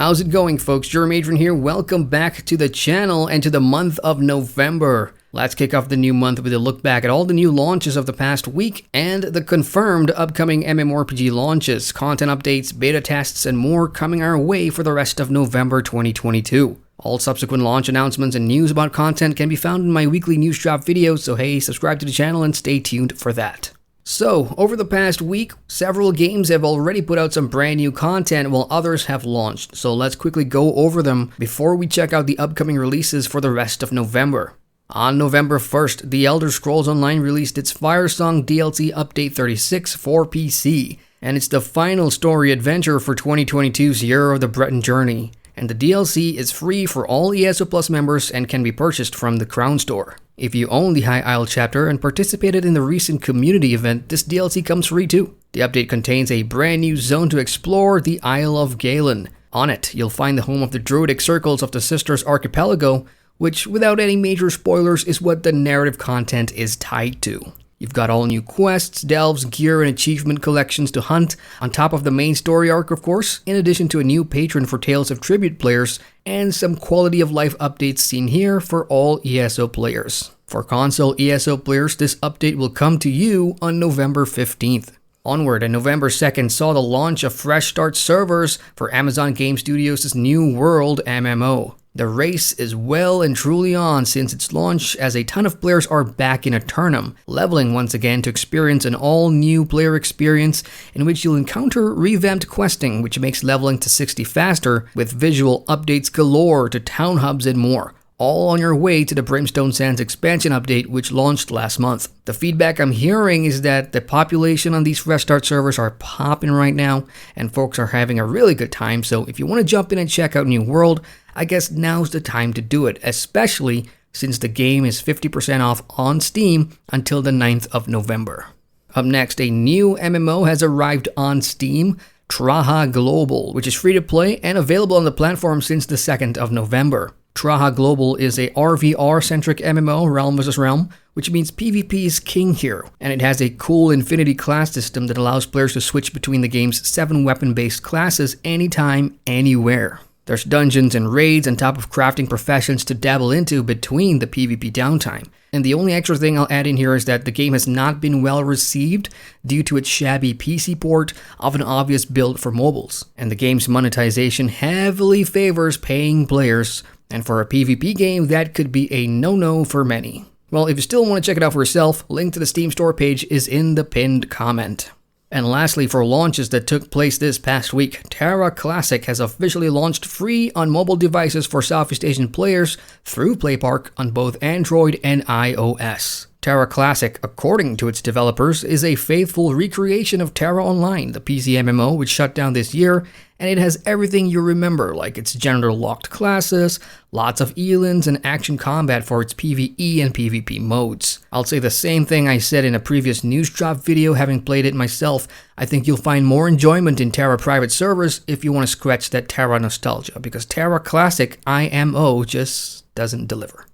How's it going, folks? Adrian here. Welcome back to the channel and to the month of November. Let's kick off the new month with a look back at all the new launches of the past week and the confirmed upcoming MMORPG launches, content updates, beta tests, and more coming our way for the rest of November 2022. All subsequent launch announcements and news about content can be found in my weekly news drop videos, so hey, subscribe to the channel and stay tuned for that. So, over the past week, several games have already put out some brand new content while others have launched, so let's quickly go over them before we check out the upcoming releases for the rest of November. On November 1st, The Elder Scrolls Online released its FIRESONG DLC Update 36 for PC, and it's the final story adventure for 2022's Year of the Breton Journey, and the DLC is free for all ESO Plus members and can be purchased from the Crown Store. If you own the High Isle chapter and participated in the recent community event, this DLC comes free too. The update contains a brand new zone to explore, the Isle of Galen. On it, you'll find the home of the druidic circles of the Sisters Archipelago, which, without any major spoilers, is what the narrative content is tied to. You've got all new quests, delves, gear, and achievement collections to hunt, on top of the main story arc, of course, in addition to a new patron for Tales of Tribute players, and some quality of life updates seen here for all ESO players. For console ESO players, this update will come to you on November 15th. Onward, and November 2nd saw the launch of fresh start servers for Amazon Game Studios' New World MMO. The race is well and truly on since its launch, as a ton of players are back in Eternum, leveling once again to experience an all-new player experience in which you'll encounter revamped questing, which makes leveling to 60 faster, with visual updates galore to town hubs and more. All on your way to the Brimstone Sands expansion update, which launched last month. The feedback I'm hearing is that the population on these fresh start servers are popping right now, and folks are having a really good time, so if you want to jump in and check out New World, I guess now's the time to do it, especially since the game is 50% off on Steam until the 9th of November. Up next, a new MMO has arrived on Steam, TRAHA Global, which is free to play and available on the platform since the 2nd of November. TRAHA Global is a RVR-centric MMO, Realm vs. Realm, which means PvP is king here, and it has a cool Infinity class system that allows players to switch between the game's 7 weapon-based classes anytime, anywhere. There's dungeons and raids on top of crafting professions to dabble into between the PvP downtime. And the only extra thing I'll add in here is that the game has not been well received due to its shabby PC port of an obvious build for mobiles. And the game's monetization heavily favors paying players, and for a PvP game, that could be a no-no for many. Well, if you still want to check it out for yourself, link to the Steam store page is in the pinned comment. And lastly, for launches that took place this past week, TERA Classic has officially launched free on mobile devices for Southeast Asian players through PlayPark on both Android and iOS. TERA Classic, according to its developers, is a faithful recreation of TERA Online, the PC MMO which shut down this year, and it has everything you remember, like its gender-locked classes, lots of elands, and action combat for its PvE and PvP modes. I'll say the same thing I said in a previous news drop video having played it myself. I think you'll find more enjoyment in TERA private servers if you want to scratch that TERA nostalgia, because TERA Classic IMO just doesn't deliver.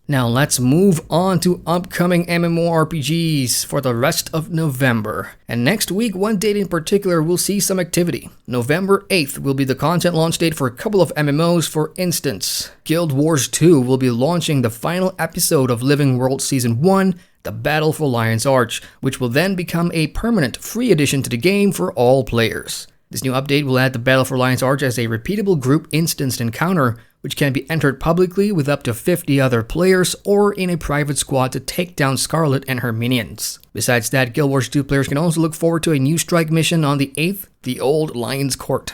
Now let's move on to upcoming MMORPGs for the rest of November. And next week, one date in particular will see some activity. November 8th will be the content launch date for a couple of MMOs. For instance, Guild Wars 2 will be launching the final episode of Living World Season 1, The Battle for Lion's Arch, which will then become a permanent free addition to the game for all players. This new update will add the Battle for Lion's Arch as a repeatable group instanced encounter, which can be entered publicly with up to 50 other players or in a private squad to take down Scarlet and her minions. Besides that, Guild Wars 2 players can also look forward to a new strike mission on the 8th, the Old Lion's Court.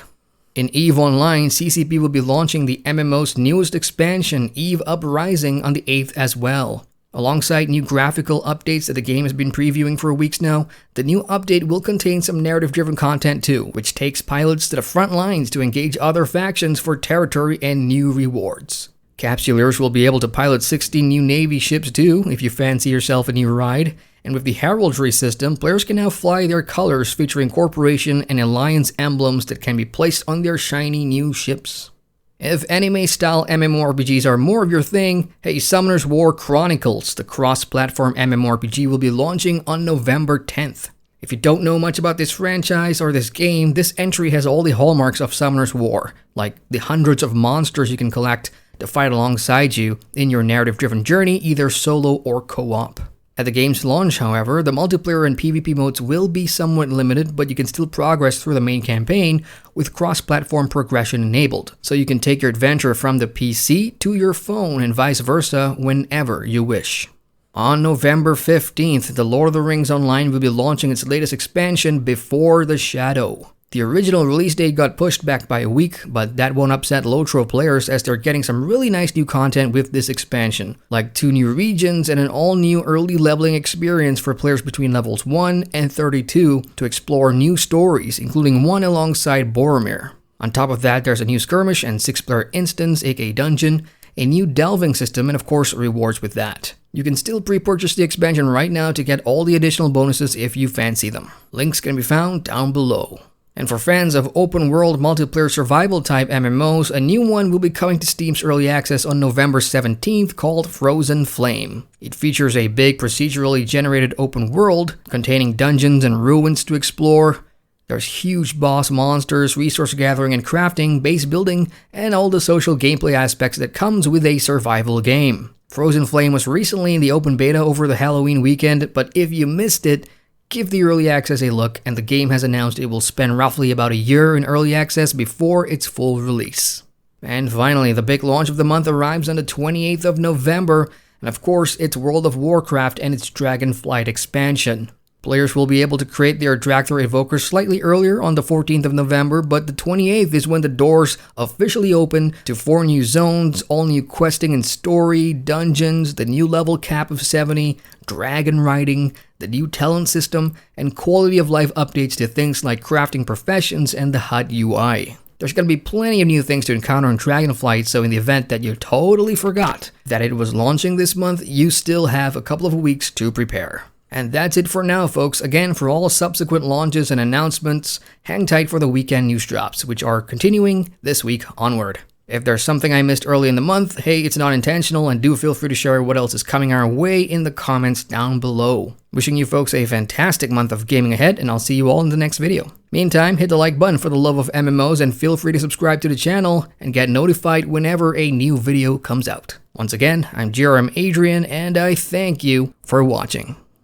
In EVE Online, CCP will be launching the MMO's newest expansion, EVE Uprising, on the 8th as well. Alongside new graphical updates that the game has been previewing for weeks now, the new update will contain some narrative-driven content too, which takes pilots to the front lines to engage other factions for territory and new rewards. Capsuleers will be able to pilot 16 new Navy ships too, if you fancy yourself a new ride. And with the heraldry system, players can now fly their colors featuring corporation and alliance emblems that can be placed on their shiny new ships. If anime-style MMORPGs are more of your thing, hey, Summoner's War Chronicles, the cross-platform MMORPG, will be launching on November 10th. If you don't know much about this franchise or this game, this entry has all the hallmarks of Summoner's War, like the hundreds of monsters you can collect to fight alongside you in your narrative-driven journey, either solo or co-op. At the game's launch, however, the multiplayer and PvP modes will be somewhat limited, but you can still progress through the main campaign with cross-platform progression enabled, so you can take your adventure from the PC to your phone and vice versa whenever you wish. On November 15th, The Lord of the Rings Online will be launching its latest expansion, Before the Shadow. The original release date got pushed back by a week, but that won't upset Lotro players as they're getting some really nice new content with this expansion, like 2 new regions and an all-new early leveling experience for players between levels 1 and 32 to explore new stories, including one alongside Boromir. On top of that, there's a new skirmish and 6-player instance, aka dungeon, a new delving system, and of course rewards with that. You can still pre-purchase the expansion right now to get all the additional bonuses if you fancy them. Links can be found down below. And for fans of open-world multiplayer survival-type MMOs, a new one will be coming to Steam's Early Access on November 17th called Frozen Flame. It features a big procedurally generated open world containing dungeons and ruins to explore. There's huge boss monsters, resource gathering and crafting, base building, and all the social gameplay aspects that comes with a survival game. Frozen Flame was recently in the open beta over the Halloween weekend, but if you missed it, give the early access a look, and the game has announced it will spend roughly about a year in early access before its full release. And finally, the big launch of the month arrives on the 28th of November, and of course, it's World of Warcraft and its Dragonflight expansion. Players will be able to create their Dracthor Evokers slightly earlier on the 14th of November, but the 28th is when the doors officially open to 4 new zones, all new questing and story, dungeons, the new level cap of 70, dragon riding, the new talent system, and quality of life updates to things like crafting professions and the HUD UI. There's going to be plenty of new things to encounter in Dragonflight, so in the event that you totally forgot that it was launching this month, you still have a couple of weeks to prepare. And that's it for now, folks. Again, for all subsequent launches and announcements, hang tight for the weekend news drops, which are continuing this week onward. If there's something I missed early in the month, hey, it's not intentional, and do feel free to share what else is coming our way in the comments down below. Wishing you folks a fantastic month of gaming ahead, and I'll see you all in the next video. Meantime, hit the like button for the love of MMOs, and feel free to subscribe to the channel and get notified whenever a new video comes out. Once again, I'm GRM Adrian, and I thank you for watching.